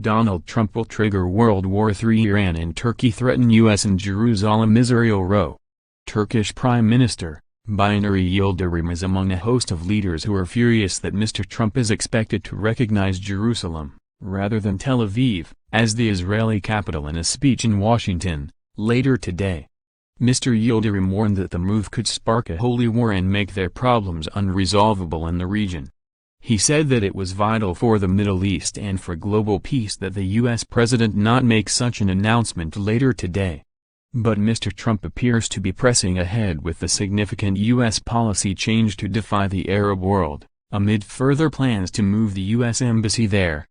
Donald Trump will trigger World War III. Iran and Turkey threaten U.S. and Jerusalem Israel row. Turkish Prime Minister, Binary Yildirim is among a host of leaders who are furious that Mr. Trump is expected to recognize Jerusalem, rather than Tel Aviv, as the Israeli capital in a speech in Washington, later today. Mr. Yildirim warned that the move could spark a holy war and make their problems unresolvable in the region. He said that it was vital for the Middle East and for global peace that the U.S. president not make such an announcement later today. But Mr. Trump appears to be pressing ahead with the significant U.S. policy change to defy the Arab world, amid further plans to move the U.S. embassy there.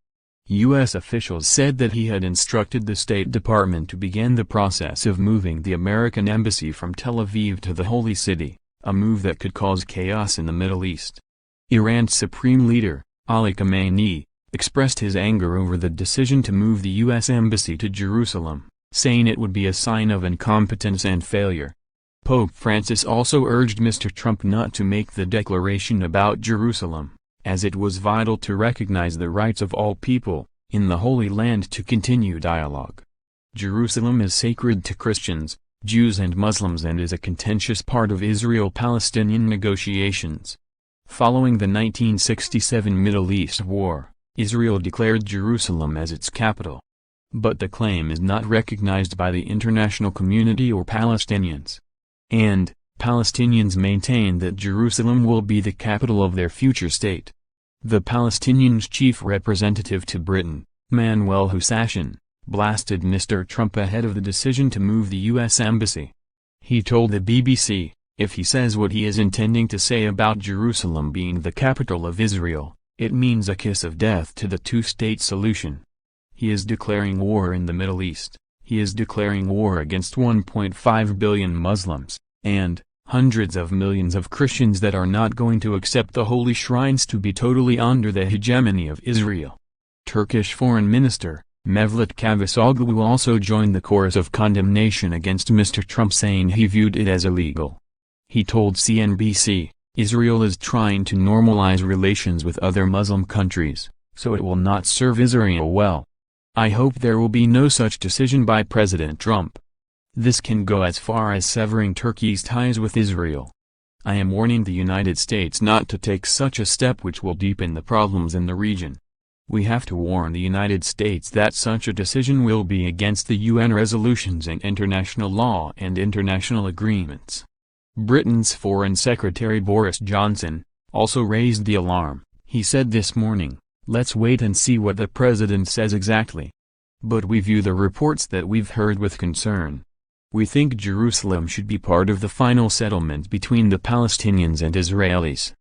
U.S. officials said that he had instructed the State Department to begin the process of moving the American embassy from Tel Aviv to the Holy City, a move that could cause chaos in the Middle East. Iran's supreme leader, Ali Khamenei, expressed his anger over the decision to move the U.S. embassy to Jerusalem, saying it would be a sign of incompetence and failure. Pope Francis also urged Mr. Trump not to make the declaration about Jerusalem, as it was vital to recognize the rights of all people in the Holy Land to continue dialogue. Jerusalem is sacred to Christians, Jews and Muslims and is a contentious part of Israel-Palestinian negotiations. Following the 1967 Middle East War, Israel declared Jerusalem as its capital. But the claim is not recognized by the international community or Palestinians. And Palestinians maintain that Jerusalem will be the capital of their future state. The Palestinians' chief representative to Britain, Manuel Hussein, blasted Mr. Trump ahead of the decision to move the U.S. embassy. He told the BBC, "If he says what he is intending to say about Jerusalem being the capital of Israel, it means a kiss of death to the two-state solution. He is declaring war in the Middle East, he is declaring war against 1.5 billion Muslims, and hundreds of millions of Christians that are not going to accept the holy shrines to be totally under the hegemony of Israel." Turkish Foreign Minister, Mevlut Cavusoglu also joined the chorus of condemnation against Mr. Trump, saying he viewed it as illegal. He told CNBC, "Israel is trying to normalize relations with other Muslim countries, so it will not serve Israel well. I hope there will be no such decision by President Trump. This can go as far as severing Turkey's ties with Israel. I am warning the United States not to take such a step which will deepen the problems in the region. We have to warn the United States that such a decision will be against the UN resolutions and international law and international agreements." Britain's Foreign Secretary Boris Johnson also raised the alarm. He said this morning, "Let's wait and see what the president says exactly. But we view the reports that we've heard with concern. We think Jerusalem should be part of the final settlement between the Palestinians and Israelis."